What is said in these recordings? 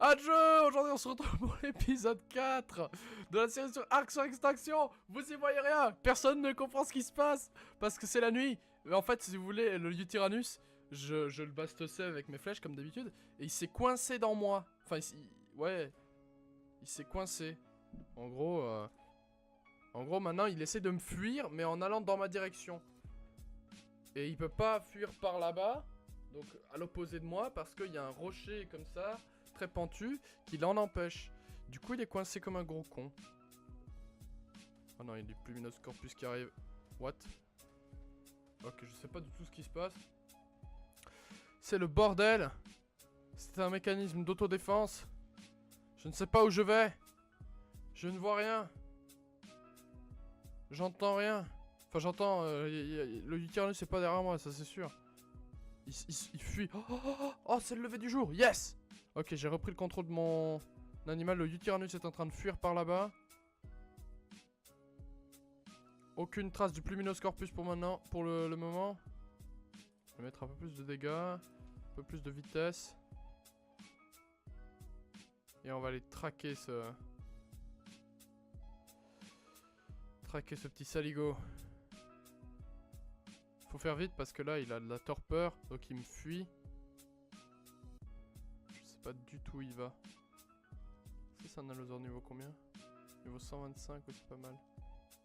Adieu. Aujourd'hui on se retrouve pour l'épisode 4 de la série sur Ark sur Extinction. Vous y voyez rien, personne ne comprend ce qui se passe parce que c'est la nuit. Mais en fait si vous voulez, le Utyrannus, je le bastossais avec mes flèches comme d'habitude. Et il s'est coincé dans moi. Enfin ouais, il s'est coincé. En gros maintenant il essaie de me fuir mais en allant dans ma direction. Et il peut pas fuir par là-bas, donc à l'opposé de moi, parce qu'il y a un rocher comme ça, très pentu, qui l'en empêche. Du coup, il est coincé comme un gros con. Oh non, il y a du Pluminous Corpus qui arrive. What? Ok, je sais pas du tout ce qui se passe. C'est le bordel. C'est un mécanisme d'autodéfense. Je ne sais pas où je vais. Je ne vois rien. J'entends rien. Enfin, j'entends, le Utyrannus c'est pas derrière moi, ça c'est sûr. Il fuit. Oh, c'est le lever du jour, yes. Ok, j'ai repris le contrôle de mon animal. Le Utyrannus est en train de fuir par là-bas. Aucune trace du Pluminous Corpus pour maintenant, pour le moment. Je vais mettre un peu plus de dégâts, un peu plus de vitesse. Et on va aller traquer ce petit saligo. Faut faire vite parce que là il a de la torpeur, donc il me fuit. Je sais pas du tout où il va. C'est un allosaure niveau combien? Niveau 125, oui c'est pas mal.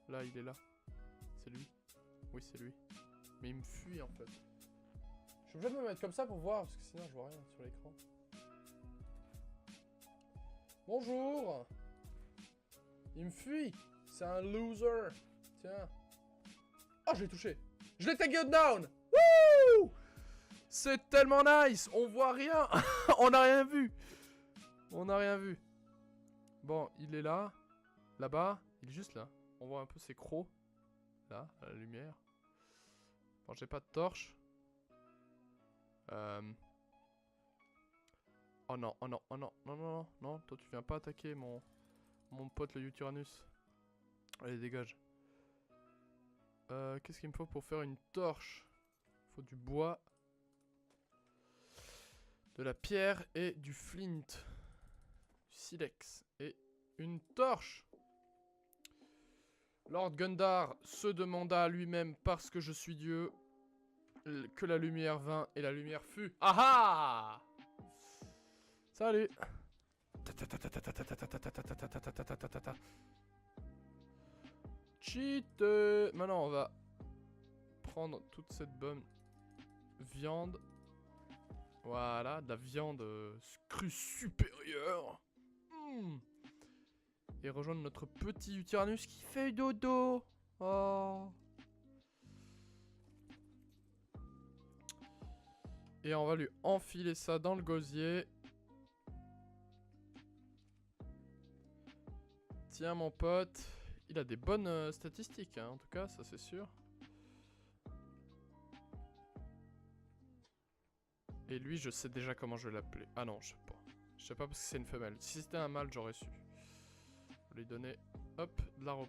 Là il est là. C'est lui. Oui c'est lui. Mais il me fuit en fait. Je suis obligé de me mettre comme ça pour voir parce que sinon je vois rien sur l'écran. Bonjour. Il me fuit. C'est un loser. Tiens. Oh je l'ai touché. Je l'ai taken down. Wouh. C'est tellement nice. On voit rien. On n'a rien vu. On n'a rien vu. Bon, il est là. Là-bas. Il est juste là. On voit un peu ses crocs. Là, à la lumière. Bon, j'ai pas de torche. Oh non, oh non, oh non, non, non, non, non. Toi, tu viens pas attaquer mon pote le Utyrannus. Allez, dégage. Qu'est-ce qu'il me faut pour faire une torche? Il faut du bois, de la pierre et du flint. Du silex et une torche. Lord Gundar se demanda à lui-même, parce que je suis Dieu, que la lumière vint et la lumière fut. Ah ah! Salut! Cheat! Maintenant, on va prendre toute cette bonne viande. Voilà, de la viande crue supérieure. Et rejoindre notre petit Utyrannus qui fait dodo. Oh. Et on va lui enfiler ça dans le gosier. Tiens mon pote. Il a des bonnes statistiques, hein, en tout cas, ça c'est sûr. Et lui, je sais déjà comment je vais l'appeler. Ah non, je sais pas. Je sais pas parce que c'est une femelle. Si c'était un mâle, j'aurais su. Je vais lui donner, hop, de la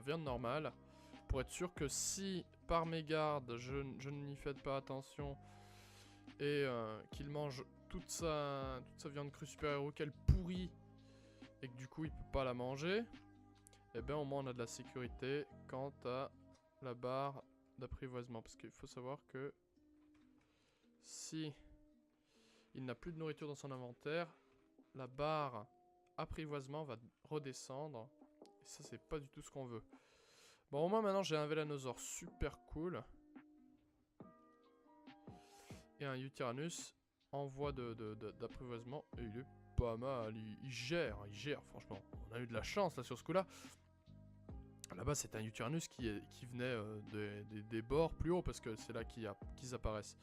viande normale. Pour être sûr que si, par mégarde, je n'y fais pas attention et qu'il mange toute sa viande crue supérieure ou qu'elle pourrit et que du coup il peut pas la manger, eh bien au moins on a de la sécurité quant à la barre d'apprivoisement. Parce qu'il faut savoir que si il n'a plus de nourriture dans son inventaire, la barre apprivoisement va redescendre. Et ça c'est pas du tout ce qu'on veut. Bon, au moins maintenant j'ai un Vélanosaure super cool. Et un Utyrannus en voie d'apprivoisement. Et il est pas mal, il gère, franchement. On a eu de la chance là sur ce coup là. Là-bas c'est un Utyrannus qui venait des bords plus haut parce que c'est là qu'ils apparaissent.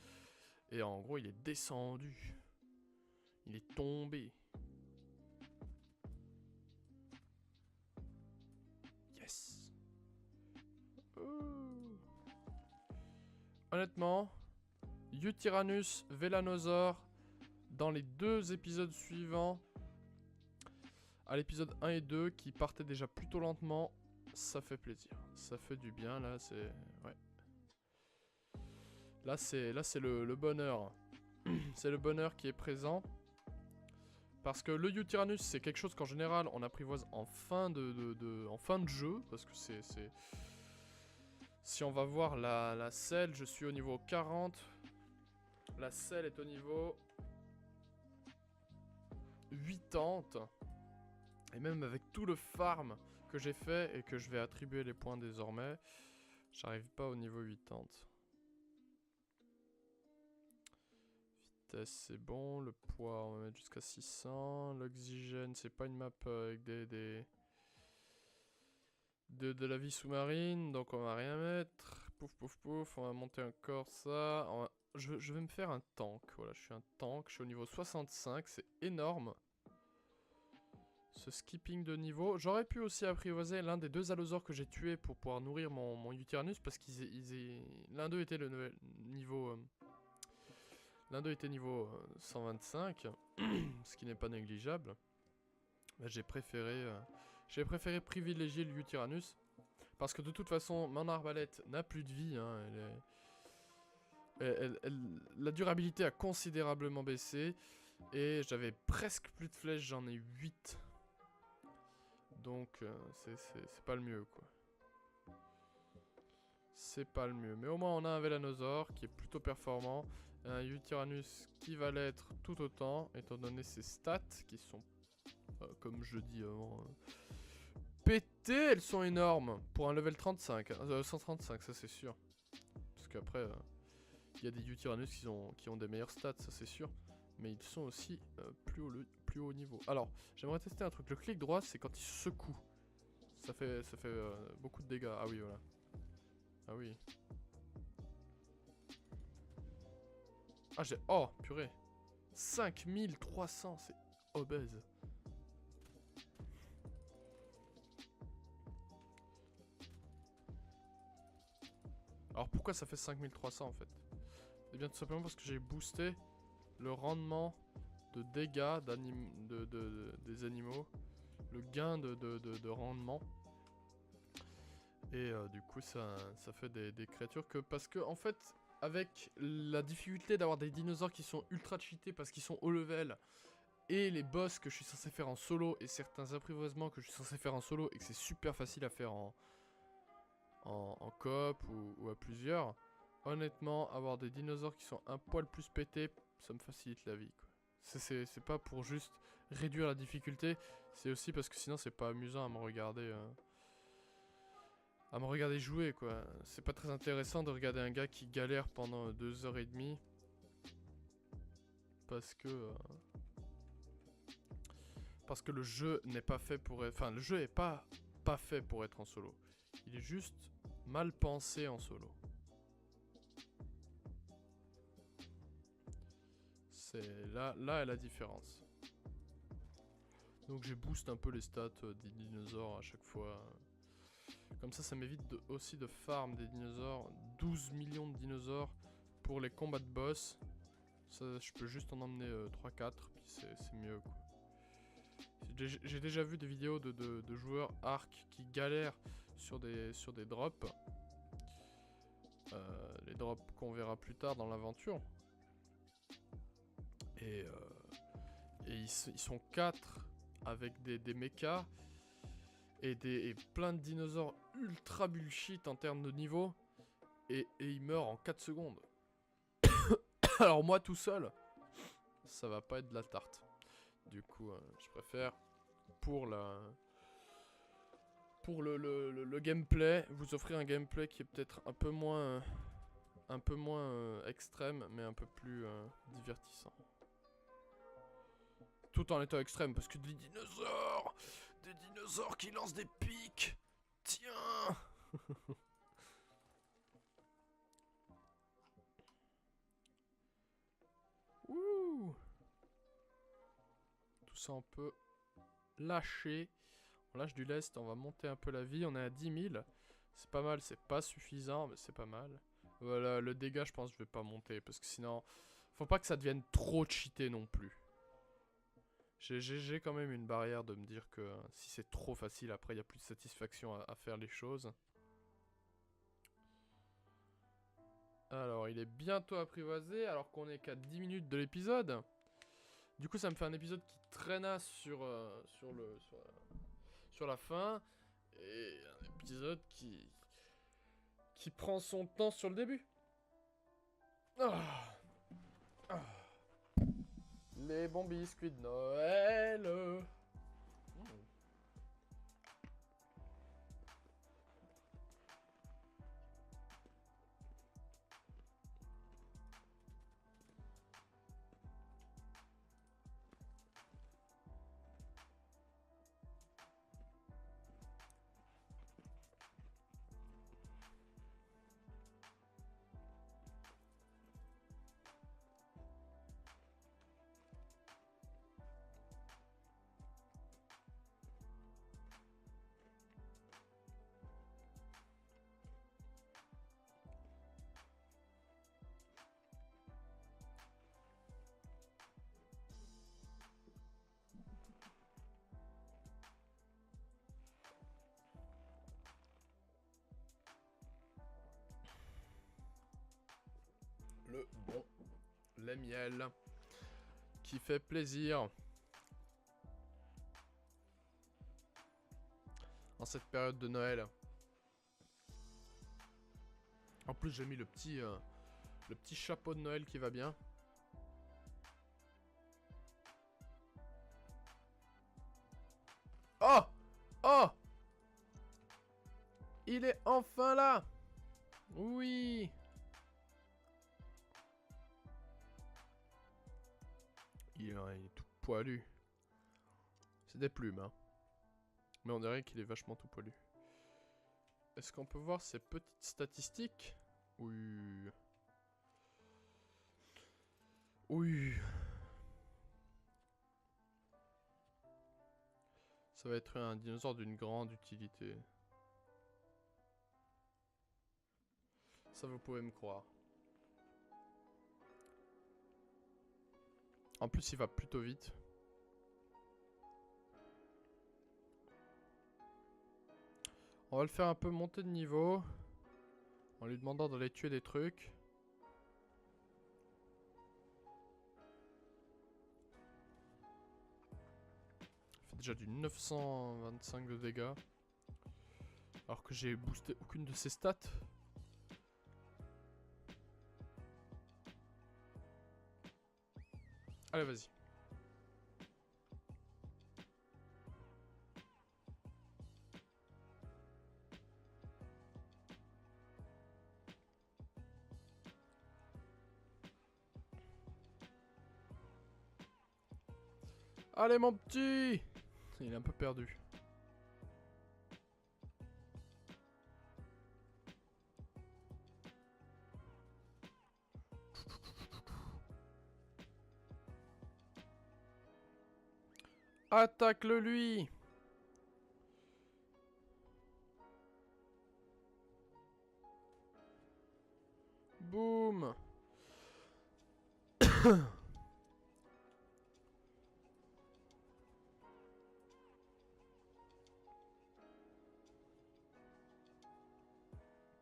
Et en gros il est descendu. Il est tombé. Yes. Honnêtement, Utyrannus, Vélanosaure, dans les 2 épisodes suivants, à l'épisode 1 et 2, qui partaient déjà plutôt lentement, ça fait plaisir. Ça fait du bien, là, c'est... Ouais. Là, c'est le bonheur. C'est le bonheur qui est présent. Parce que le Utyrannus, c'est quelque chose qu'en général, on apprivoise en fin de jeu. Parce que c'est... Si on va voir la selle, je suis au niveau 40. La selle est au niveau 80. Et même avec tout le farm que j'ai fait et que je vais attribuer les points désormais, j'arrive pas au niveau 80. Vitesse c'est bon, le poids on va mettre jusqu'à 600, l'oxygène c'est pas une map avec de la vie sous-marine, donc on va rien mettre. Pouf pouf pouf, on va monter encore ça. Je vais me faire un tank, voilà je suis un tank, je suis au niveau 65, c'est énorme. Ce skipping de niveau. J'aurais pu aussi apprivoiser l'un des deux allosaures que j'ai tués pour pouvoir nourrir mon Utyrannus parce l'un d'eux était le niveau... L'un d'eux était niveau 125, ce qui n'est pas négligeable. Bah, j'ai préféré privilégier le Utyrannus parce que de toute façon, mon arbalète n'a plus de vie. Hein, la durabilité a considérablement baissé et j'avais presque plus de flèches, j'en ai 8. Donc c'est pas le mieux quoi. C'est pas le mieux. Mais au moins on a un Vélanosaure qui est plutôt performant. Un Utyrannus qui va l'être tout autant, étant donné ses stats qui sont, comme je dis avant, pétées. Elles sont énormes pour un level 35. 135, ça c'est sûr. Parce qu'après, il y a des Utyrannus qui ont des meilleures stats, ça c'est sûr. Mais ils sont aussi plus haut niveau. Alors, j'aimerais tester un truc. Le clic droit, c'est quand il se secoue. Ça fait beaucoup de dégâts. Ah oui, voilà. Ah oui. Ah j'ai... Oh, purée. 5300, c'est obèse. Alors pourquoi ça fait 5300 en fait? Eh bien tout simplement parce que j'ai boosté le rendement de dégâts des animaux. Le gain de rendement. Et du coup ça fait des créatures que... Parce que en fait... Avec la difficulté d'avoir des dinosaures qui sont ultra cheatés parce qu'ils sont haut level, et les boss que je suis censé faire en solo, et certains apprivoisements que je suis censé faire en solo, et que c'est super facile à faire en coop ou à plusieurs, honnêtement, avoir des dinosaures qui sont un poil plus pétés, ça me facilite la vie, quoi. C'est pas pour juste réduire la difficulté, c'est aussi parce que sinon c'est pas amusant à me regarder... jouer quoi. C'est pas très intéressant de regarder un gars qui galère pendant 2h30. Parce que le jeu n'est pas fait pour être... Enfin, le jeu est pas fait pour être en solo. Il est juste mal pensé en solo. C'est là est la différence. Donc j'ai boost un peu les stats des dinosaures à chaque fois. Comme ça m'évite aussi de farm des dinosaures. 12 millions de dinosaures pour les combats de boss. Ça, je peux juste en emmener 3-4, puis c'est mieux quoi. J'ai déjà vu des vidéos de joueurs arc qui galèrent sur des drops. Les drops qu'on verra plus tard dans l'aventure. Et ils sont 4 avec des mechas. Et plein de dinosaures ultra bullshit en termes de niveau. Et ils meurent en 4 secondes. Alors moi tout seul, ça va pas être de la tarte. Du coup, je préfère pour le gameplay, vous offrir un gameplay qui est peut-être un peu moins extrême, mais un peu plus divertissant. Tout en étant extrême, parce que des dinosaures qui lancent des pics. Tiens. Ouh. Tout ça on peut lâcher. On lâche du lest, on va monter un peu la vie. On est à 10 000. C'est pas mal, c'est pas suffisant, mais c'est pas mal. Voilà, le dégât, je pense que je vais pas monter. Parce que sinon, faut pas que ça devienne trop cheaté non plus. J'ai quand même une barrière de me dire que si c'est trop facile, après il n'y a plus de satisfaction à faire les choses. Alors, il est bientôt apprivoisé, alors qu'on est qu'à 10 minutes de l'épisode. Du coup, ça me fait un épisode qui traînasse sur la fin. Et un épisode qui prend son temps sur le début. Ah. Ah. Les bons biscuits de Noël. Le bon lait miel qui fait plaisir en cette période de Noël. En plus, j'ai mis le petit chapeau de Noël qui va bien. Oh! Oh! Il est enfin là! Oui! Il est tout poilu. C'est des plumes, hein. Mais on dirait qu'il est vachement tout poilu. Est-ce qu'on peut voir ses petites statistiques? Oui. Oui. Ça va être un dinosaure d'une grande utilité. Ça, vous pouvez me croire. En plus, il va plutôt vite. On va le faire un peu monter de niveau. En lui demandant d'aller tuer des trucs. Il fait déjà du 925 de dégâts. Alors que j'ai boosté aucune de ses stats. Allez, vas-y. Allez, mon petit! Il est un peu perdu. Attaque-le lui! Boum!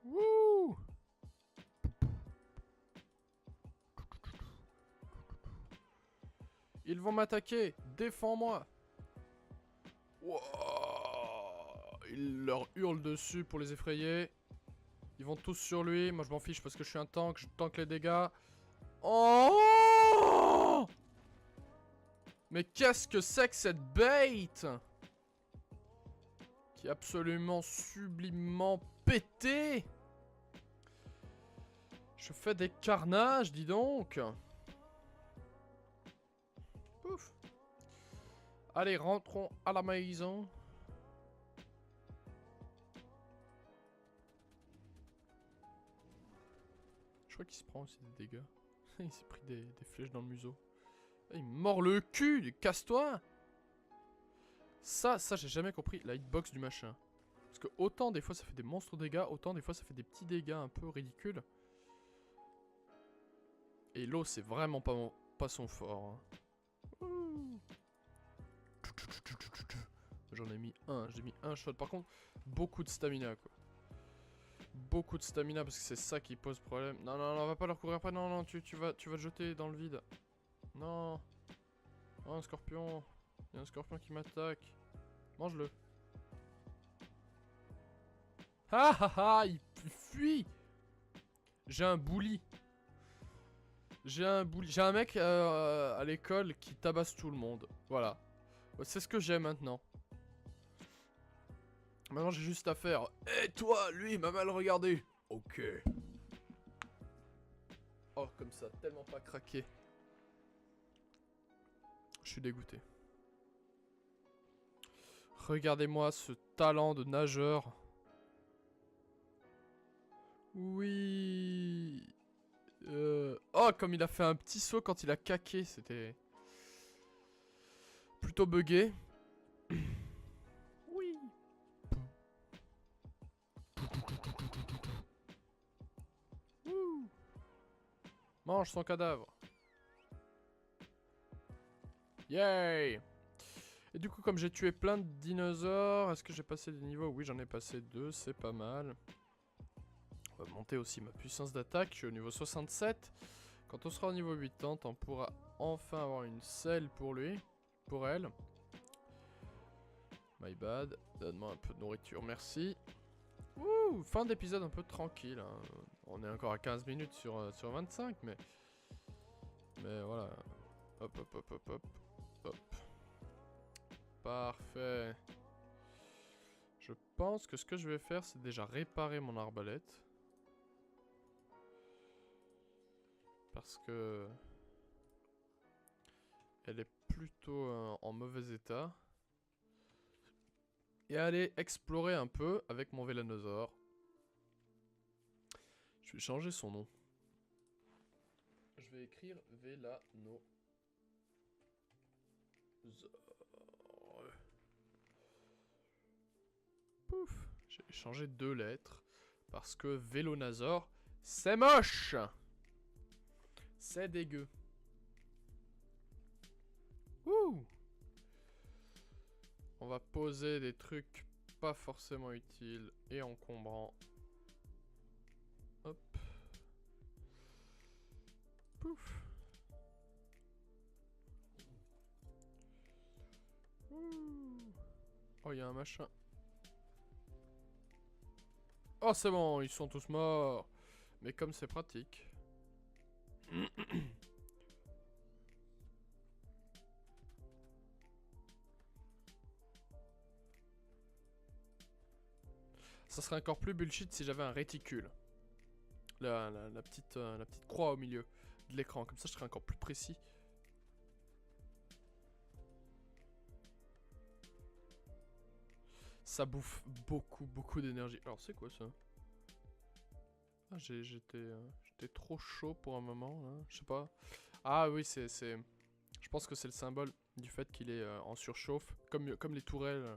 Wouh! Ils vont m'attaquer! Défends-moi! Wow. Il leur hurle dessus pour les effrayer. Ils vont tous sur lui. Moi je m'en fiche parce que je suis un tank. Je tank les dégâts. Oh! Mais qu'est-ce que c'est que cette bête? Qui est absolument sublimement pété. Je fais des carnages, dis donc. Pouf. Allez, rentrons à la maison. Je crois qu'il se prend aussi des dégâts. Il s'est pris des flèches dans le museau. Il mord le cul, casse-toi. Ça j'ai jamais compris la hitbox du machin. Parce que autant des fois ça fait des monstres dégâts, autant des fois ça fait des petits dégâts un peu ridicules. Et l'eau c'est vraiment pas son fort. Hein. J'en ai mis un, j'ai mis un shot. Par contre, beaucoup de stamina quoi. beaucoup de stamina parce que c'est ça qui pose problème. Non, non, non, on va pas leur courir après. Non, non, tu vas te jeter dans le vide. Non. Oh, un scorpion. Il y a un scorpion qui m'attaque. Mange-le. Ah ah ah, il fuit. J'ai un bully. J'ai un mec à l'école qui tabasse tout le monde. Voilà. C'est ce que j'ai maintenant. Maintenant j'ai juste à faire. Eh toi, lui il m'a mal regardé. Ok. Oh comme ça, tellement pas craqué. Je suis dégoûté. Regardez-moi ce talent de nageur. Oui. Oh comme il a fait un petit saut quand il a caqué, c'était plutôt buggé. Oui. Mange son cadavre. Yay! Et du coup, comme j'ai tué plein de dinosaures, est-ce que j'ai passé des niveaux? Oui, j'en ai passé 2, c'est pas mal. On va monter aussi ma puissance d'attaque, je suis au niveau 67. Quand on sera au niveau 80, on pourra enfin avoir une selle pour lui. Pour elle. My bad. Donne-moi un peu de nourriture, merci. Ouh, fin d'épisode un peu tranquille. Hein. On est encore à 15 minutes sur 25, mais voilà. Hop, hop, hop, hop, hop. Hop. Parfait. Je pense que ce que je vais faire, c'est déjà réparer mon arbalète. Parce que... elle est plutôt en mauvais état. Et aller explorer un peu avec mon vélanosaure. Je vais changer son nom. Je vais écrire Vélanosaure. Pouf. J'ai changé 2 lettres. Parce que Vélonazor, c'est moche. C'est dégueu. Ouh. On va poser des trucs pas forcément utiles et encombrants. Hop. Pouf. Ouh. Oh, il y a un machin. Oh, c'est bon, ils sont tous morts. Mais comme c'est pratique. Ça serait encore plus bullshit si j'avais un réticule. La petite croix au milieu de l'écran. Comme ça, je serais encore plus précis. Ça bouffe beaucoup d'énergie. Alors, c'est quoi ça? Ah, j'étais trop chaud pour un moment, là. Je sais pas. Ah oui, je pense que c'est le symbole du fait qu'il est en surchauffe. Comme les tourelles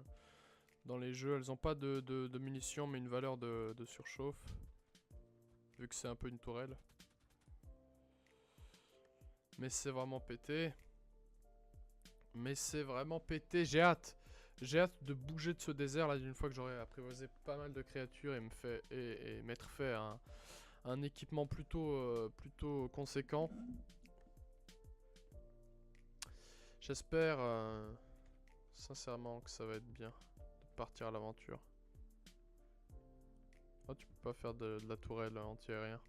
dans les jeux. Elles ont pas de munitions, mais une valeur de surchauffe. Vu que c'est un peu une tourelle. Mais c'est vraiment pété. Mais c'est vraiment pété. J'ai hâte. J'ai hâte de bouger de ce désert là d'une fois que j'aurai apprivoisé pas mal de créatures et m'être fait un équipement plutôt conséquent. J'espère sincèrement que ça va être bien de partir à l'aventure. Oh, tu peux pas faire de la tourelle anti-aérien.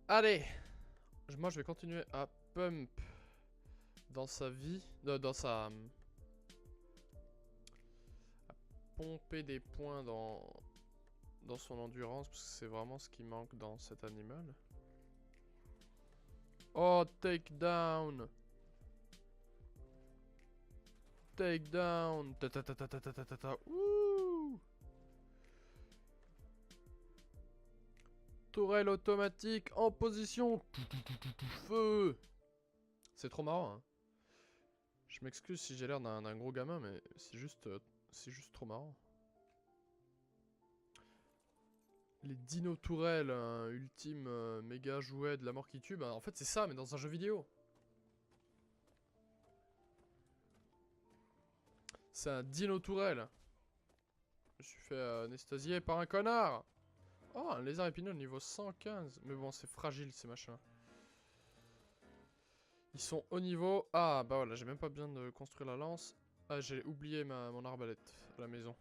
Allez! Moi je vais continuer à pump dans sa vie, dans sa... à pomper des points dans son endurance, parce que c'est vraiment ce qui manque dans cet animal. Oh, take down! Take down! Ta ta ta ta ta ta ta ta ta. Ouh! Tourelle automatique en position. Feu! C'est trop marrant, hein. Je m'excuse si j'ai l'air d'un gros gamin, mais c'est juste trop marrant. Les Dino Tourelles, ultime méga jouet de la mort qui tue, bah en fait c'est ça, mais dans un jeu vidéo. C'est un Dino Tourelle. Je me suis fait anesthésier par un connard. Oh, un lézard épineux niveau 115. Mais bon, c'est fragile ces machins. Ils sont au niveau... Ah, bah voilà, j'ai même pas besoin de construire la lance. Ah, j'ai oublié mon arbalète à la maison.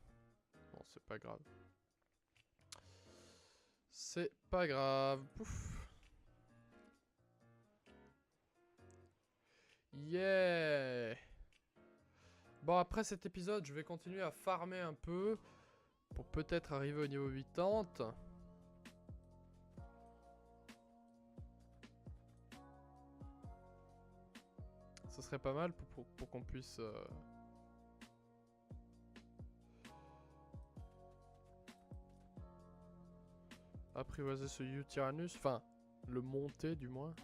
Bon, c'est pas grave. C'est pas grave. Pouf. Yeah. Bon, après cet épisode, je vais continuer à farmer un peu. Pour peut-être arriver au niveau 80. Ce serait pas mal pour qu'on puisse... apprivoiser ce Utyrannus. Enfin, le monter du moins.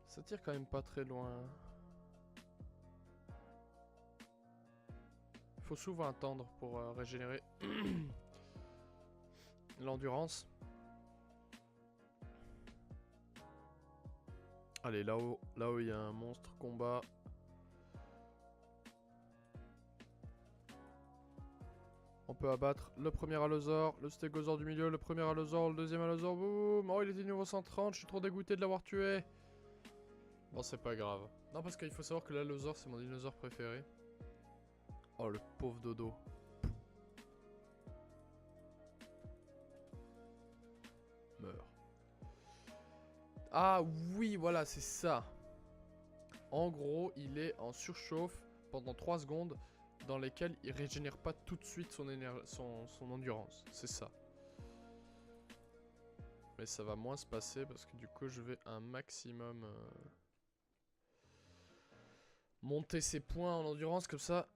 Ça tire quand même pas très loin. Faut souvent attendre pour régénérer l'endurance. Allez, là-haut il y a un monstre combat. On peut abattre le premier allosaure, le stégosaure du milieu, le premier allosaure, le deuxième allosaure. Boum. Oh, il était niveau 130, je suis trop dégoûté de l'avoir tué. Bon, c'est pas grave. Non, parce qu'il faut savoir que l'allosaure, c'est mon dinosaure préféré. Oh, le pauvre dodo. Meurs. Ah oui, voilà, c'est ça. En gros, il est en surchauffe pendant 3 secondes dans lesquelles il régénère pas tout de suite son endurance. C'est ça. Mais ça va moins se passer parce que du coup, je vais un maximum monter ses points en endurance comme ça.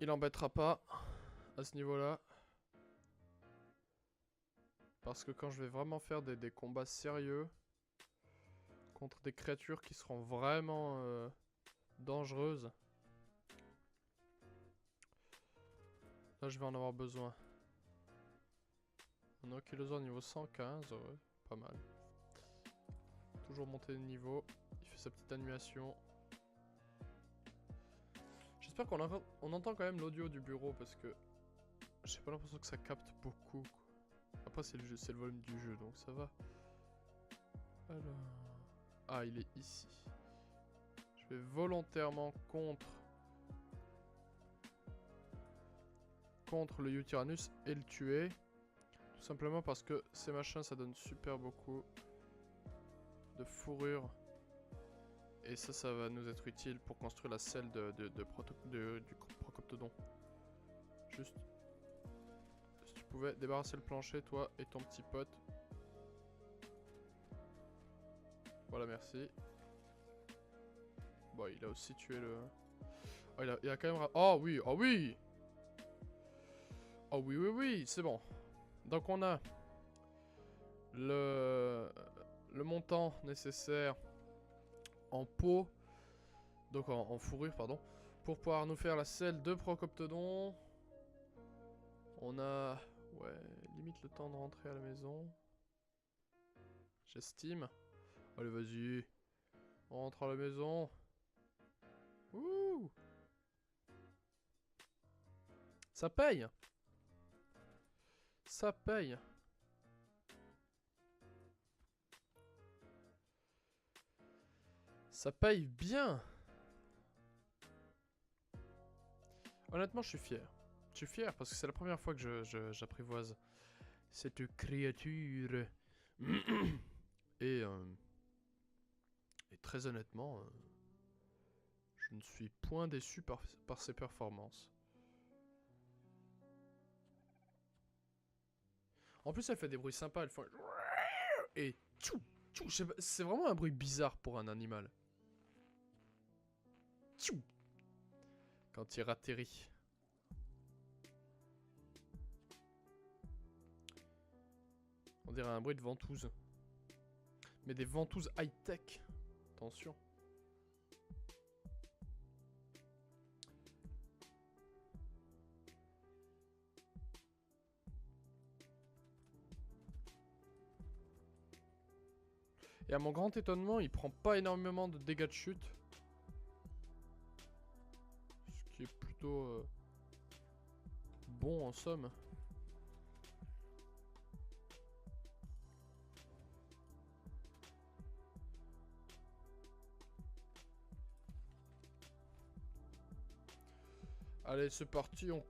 Il embêtera pas à ce niveau-là. Parce que quand je vais vraiment faire des combats sérieux contre des créatures qui seront vraiment dangereuses, là je vais en avoir besoin. Un ankylosaure niveau 115, ouais, pas mal. Toujours monter de niveau. Il fait sa petite animation. J'espère qu'on entend quand même l'audio du bureau parce que j'ai pas l'impression que ça capte beaucoup. Après c'est le volume du jeu donc ça va. Alors... Ah, il est ici. Je vais volontairement contre le Utyrannus et le tuer. Tout simplement parce que ces machins ça donne super beaucoup de fourrure. Et ça va nous être utile pour construire la selle du Procoptodon. Juste, si tu pouvais débarrasser le plancher, toi et ton petit pote. Voilà, merci. Bon, il a aussi tué le... Oh, il a quand même... Oh oui, oh oui. Oh oui, oui, oui, c'est bon. Donc on a le montant nécessaire en peau, donc en fourrure, pardon, pour pouvoir nous faire la selle de Procoptodon. On a, ouais, limite le temps de rentrer à la maison. J'estime. Allez, vas-y. On rentre à la maison. Ouh. Ça paye. Ça paye. Ça paye bien. Honnêtement, je suis fier. Je suis fier parce que c'est la première fois que j'apprivoise cette créature. Et très honnêtement, je ne suis point déçu par ses performances. En plus, elle fait des bruits sympas. Elle fait... Et... C'est vraiment un bruit bizarre pour un animal. Quand il atterrit. On dirait un bruit de ventouse. Mais des ventouses high-tech. Attention. Et à mon grand étonnement, il prend pas énormément de dégâts de chute. Ce qui est plutôt bon en somme. Allez, c'est parti, on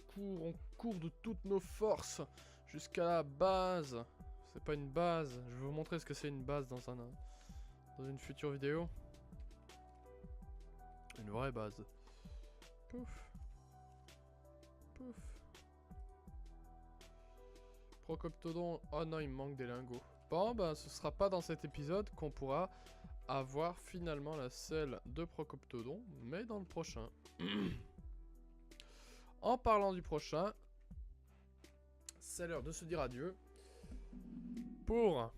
court de toutes nos forces jusqu'à la base. C'est pas une base, je vais vous montrer ce que c'est une base dans une future vidéo. Une vraie base. Pouf. Pouf. Procoptodon, oh non, il me manque des lingots. Bon, bah ce sera pas dans cet épisode qu'on pourra avoir finalement la selle de Procoptodon, mais dans le prochain. En parlant du prochain, c'est l'heure de se dire adieu pour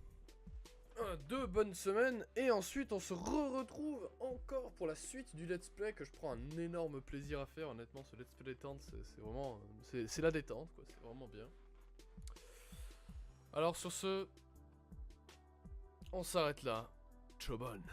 2 bonnes semaines et ensuite on se retrouve encore pour la suite du let's play que je prends un énorme plaisir à faire. Honnêtement, ce let's play détente, c'est vraiment c'est la détente quoi, c'est vraiment bien. Alors sur ce, on s'arrête là. Ciao bonne.